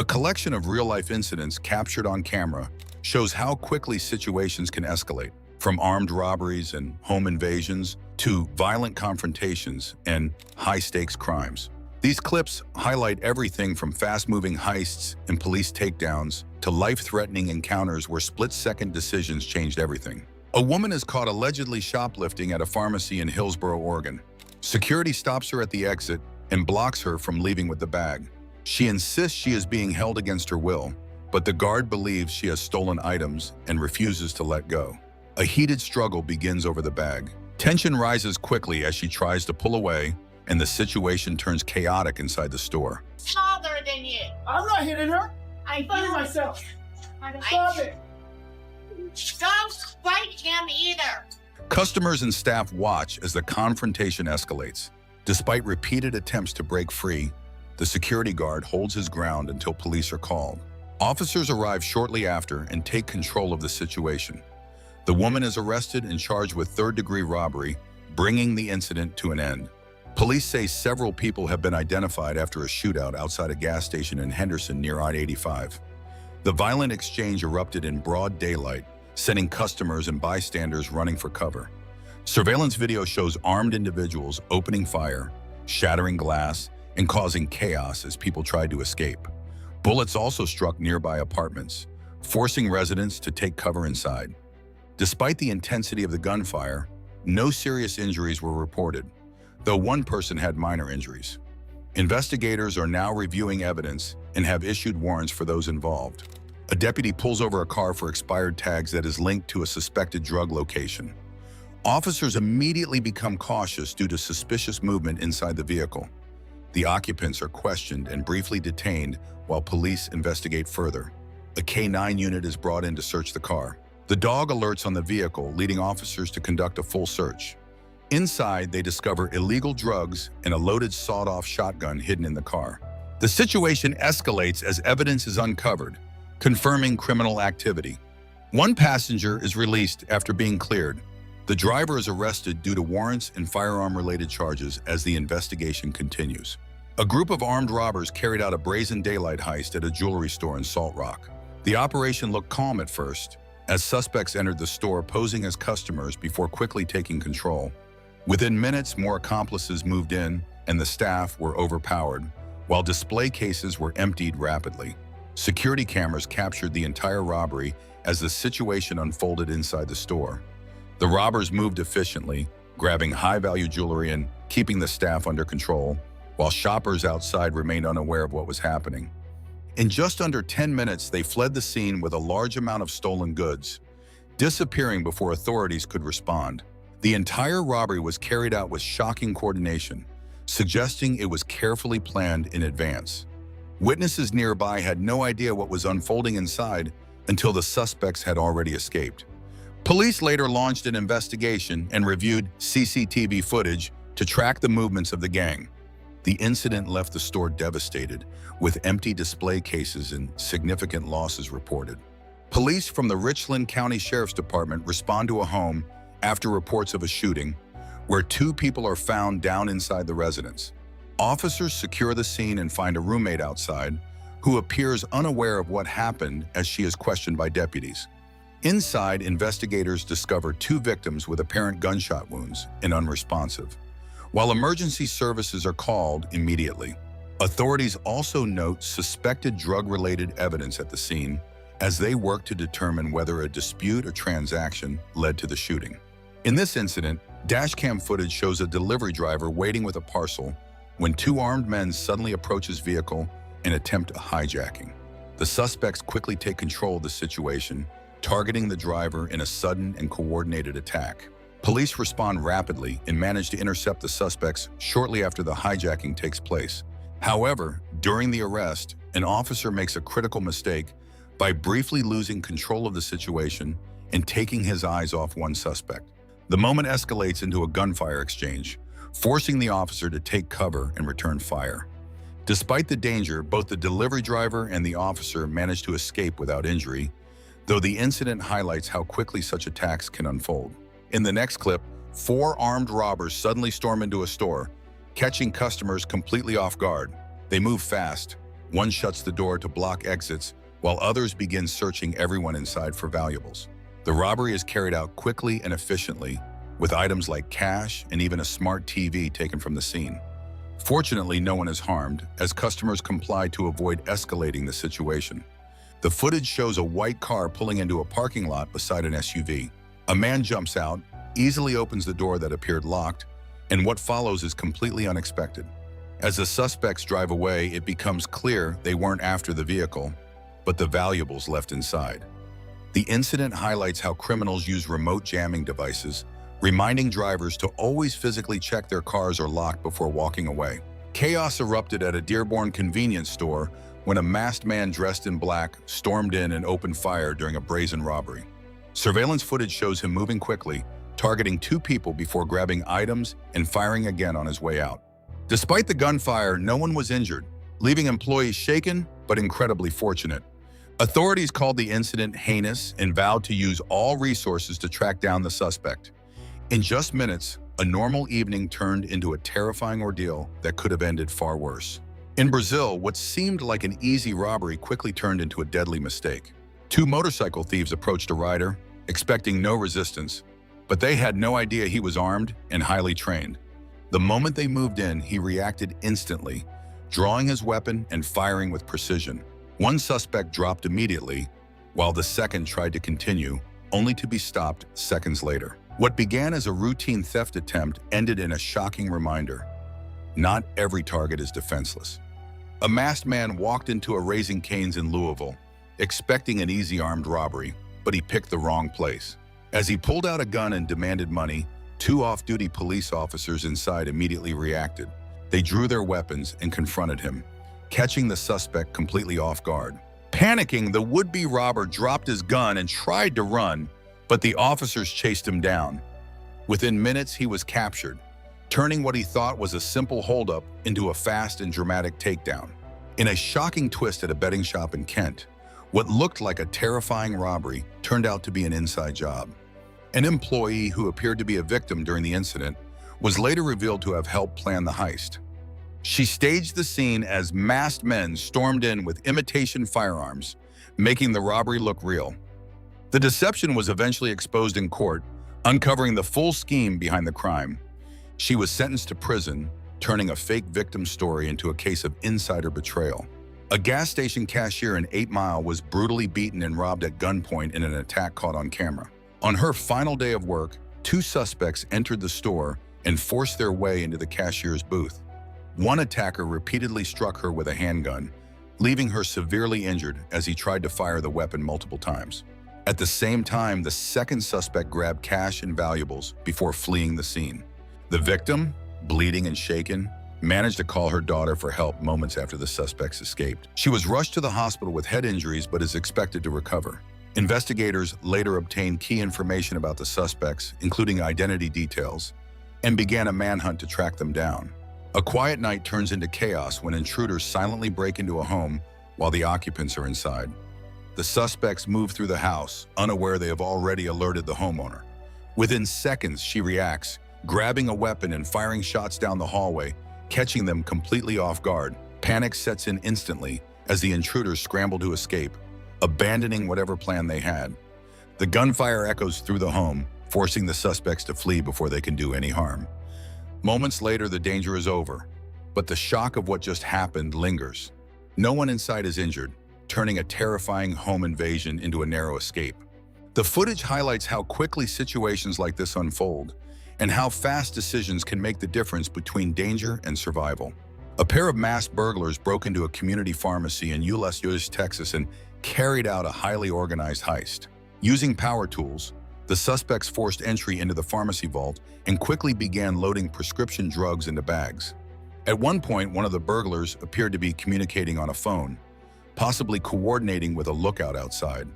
A collection of real-life incidents captured on camera shows how quickly situations can escalate, from armed robberies and home invasions to violent confrontations and high-stakes crimes. These clips highlight everything from fast-moving heists and police takedowns to life-threatening encounters where split-second decisions changed everything. A woman is caught allegedly shoplifting at a pharmacy in Hillsboro, Oregon. Security stops her at the exit and blocks her from leaving with the bag. She insists she is being held against her will, but the guard believes she has stolen items and refuses to let go. A heated struggle begins over the bag. Tension rises quickly as she tries to pull away, and the situation turns chaotic inside the store. Smaller than you. I'm not hitting her. I I'm fighting do. myself. Stop it. Don't fight him either. Customers and staff watch as the confrontation escalates. Despite repeated attempts to break free, the security guard holds his ground until police are called. Officers arrive shortly after and take control of the situation. The woman is arrested and charged with third-degree robbery, bringing the incident to an end. Police say several people have been identified after a shootout outside a gas station in Henderson near I-85. The violent exchange erupted in broad daylight, sending customers and bystanders running for cover. Surveillance video shows armed individuals opening fire, shattering glass, and causing chaos as people tried to escape. Bullets also struck nearby apartments, forcing residents to take cover inside. Despite the intensity of the gunfire, no serious injuries were reported, though one person had minor injuries. Investigators are now reviewing evidence and have issued warrants for those involved. A deputy pulls over a car for expired tags that is linked to a suspected drug location. Officers immediately become cautious due to suspicious movement inside the vehicle. The occupants are questioned and briefly detained while police investigate further. A K-9 unit is brought in to search the car. The dog alerts on the vehicle, leading officers to conduct a full search. Inside, they discover illegal drugs and a loaded sawed-off shotgun hidden in the car. The situation escalates as evidence is uncovered, confirming criminal activity. One passenger is released after being cleared. The driver is arrested due to warrants and firearm-related charges as the investigation continues. A group of armed robbers carried out a brazen daylight heist at a jewelry store in Salt Rock. The operation looked calm at first, as suspects entered the store posing as customers before quickly taking control. Within minutes, more accomplices moved in, and the staff were overpowered, while display cases were emptied rapidly. Security cameras captured the entire robbery as the situation unfolded inside the store. The robbers moved efficiently, grabbing high-value jewelry and keeping the staff under control, while shoppers outside remained unaware of what was happening. In just under 10 minutes, they fled the scene with a large amount of stolen goods, disappearing before authorities could respond. The entire robbery was carried out with shocking coordination, suggesting it was carefully planned in advance. Witnesses nearby had no idea what was unfolding inside until the suspects had already escaped. Police later launched an investigation and reviewed CCTV footage to track the movements of the gang. The incident left the store devastated, with empty display cases and significant losses reported. Police from the Richland County Sheriff's Department respond to a home after reports of a shooting, where 2 people are found down inside the residence. Officers secure the scene and find a roommate outside, who appears unaware of what happened as she is questioned by deputies. Inside, investigators discover 2 victims with apparent gunshot wounds and unresponsive, while emergency services are called immediately. Authorities also note suspected drug-related evidence at the scene as they work to determine whether a dispute or transaction led to the shooting. In this incident, dashcam footage shows a delivery driver waiting with a parcel when 2 armed men suddenly approach his vehicle and attempt a hijacking. The suspects quickly take control of the situation, targeting the driver in a sudden and coordinated attack. Police respond rapidly and manage to intercept the suspects shortly after the hijacking takes place. However, during the arrest, an officer makes a critical mistake by briefly losing control of the situation and taking his eyes off one suspect. The moment escalates into a gunfire exchange, forcing the officer to take cover and return fire. Despite the danger, both the delivery driver and the officer manage to escape without injury, though the incident highlights how quickly such attacks can unfold. In the next clip, 4 armed robbers suddenly storm into a store, catching customers completely off guard. They move fast, One shuts the door to block exits, while others begin searching everyone inside for valuables. The robbery is carried out quickly and efficiently, with items like cash and even a smart TV taken from the scene. Fortunately, no one is harmed, as customers comply to avoid escalating the situation. The footage shows a white car pulling into a parking lot beside an SUV. A man jumps out, easily opens the door that appeared locked, and what follows is completely unexpected. As the suspects drive away, it becomes clear they weren't after the vehicle, but the valuables left inside. The incident highlights how criminals use remote jamming devices, reminding drivers to always physically check their cars are locked before walking away. Chaos erupted at a Dearborn convenience store when a masked man dressed in black stormed in and opened fire during a brazen robbery. Surveillance footage shows him moving quickly, targeting 2 people before grabbing items and firing again on his way out. Despite the gunfire, no one was injured, leaving employees shaken but incredibly fortunate. Authorities called the incident heinous and vowed to use all resources to track down the suspect. In just minutes, a normal evening turned into a terrifying ordeal that could have ended far worse. In Brazil, what seemed like an easy robbery quickly turned into a deadly mistake. 2 motorcycle thieves approached a rider, expecting no resistance, but they had no idea he was armed and highly trained. The moment they moved in, he reacted instantly, drawing his weapon and firing with precision. One suspect dropped immediately, while the second tried to continue, only to be stopped seconds later. What began as a routine theft attempt ended in a shocking reminder: not every target is defenseless. A masked man walked into a Raising Cane's in Louisville, expecting an easy armed robbery, but he picked the wrong place. As he pulled out a gun and demanded money, 2 off-duty police officers inside immediately reacted. They drew their weapons and confronted him, catching the suspect completely off guard. Panicking, the would-be robber dropped his gun and tried to run, but the officers chased him down. Within minutes, he was captured, turning what he thought was a simple holdup into a fast and dramatic takedown. In a shocking twist at a betting shop in Kent, what looked like a terrifying robbery turned out to be an inside job. An employee who appeared to be a victim during the incident was later revealed to have helped plan the heist. She staged the scene as masked men stormed in with imitation firearms, making the robbery look real. The deception was eventually exposed in court, uncovering the full scheme behind the crime. She was sentenced to prison, turning a fake victim story into a case of insider betrayal. A gas station cashier in 8 Mile was brutally beaten and robbed at gunpoint in an attack caught on camera. On her final day of work, 2 suspects entered the store and forced their way into the cashier's booth. One attacker repeatedly struck her with a handgun, leaving her severely injured as he tried to fire the weapon multiple times. At the same time, the second suspect grabbed cash and valuables before fleeing the scene. The victim, bleeding and shaken, managed to call her daughter for help moments after the suspects escaped. She was rushed to the hospital with head injuries but is expected to recover. Investigators later obtained key information about the suspects, including identity details, and began a manhunt to track them down. A quiet night turns into chaos when intruders silently break into a home while the occupants are inside. The suspects move through the house, unaware they have already alerted the homeowner. Within seconds, she reacts, grabbing a weapon and firing shots down the hallway, catching them completely off guard. Panic sets in instantly as the intruders scramble to escape, abandoning whatever plan they had. The gunfire echoes through the home, forcing the suspects to flee before they can do any harm. Moments later, the danger is over, but the shock of what just happened lingers. No one inside is injured, turning a terrifying home invasion into a narrow escape. The footage highlights how quickly situations like this unfold and how fast decisions can make the difference between danger and survival. A pair of masked burglars broke into a community pharmacy in Ulysses, Texas, and carried out a highly organized heist. Using power tools, the suspects forced entry into the pharmacy vault and quickly began loading prescription drugs into bags. At one point, one of the burglars appeared to be communicating on a phone, possibly coordinating with a lookout outside.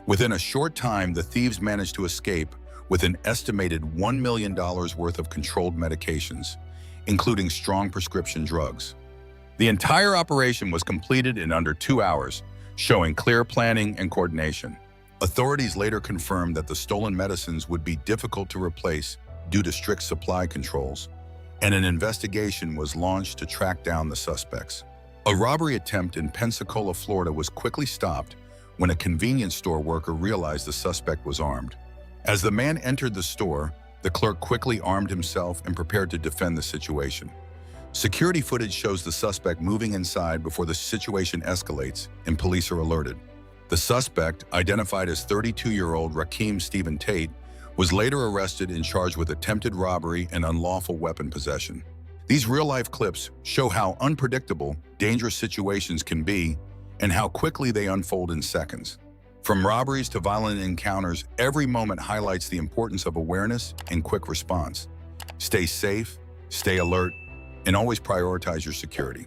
Within a short time, the thieves managed to escape with an estimated $1 million worth of controlled medications, including strong prescription drugs. The entire operation was completed in under 2 hours, showing clear planning and coordination. Authorities later confirmed that the stolen medicines would be difficult to replace due to strict supply controls, and an investigation was launched to track down the suspects. A robbery attempt in Pensacola, Florida was quickly stopped when a convenience store worker realized the suspect was armed. As the man entered the store, the clerk quickly armed himself and prepared to defend the situation. Security footage shows the suspect moving inside before the situation escalates and police are alerted. The suspect, identified as 32-year-old Rakeem Stephen Tate, was later arrested and charged with attempted robbery and unlawful weapon possession. These real-life clips show how unpredictable dangerous situations can be and how quickly they unfold in seconds. From robberies to violent encounters, every moment highlights the importance of awareness and quick response. Stay safe, stay alert, and always prioritize your security.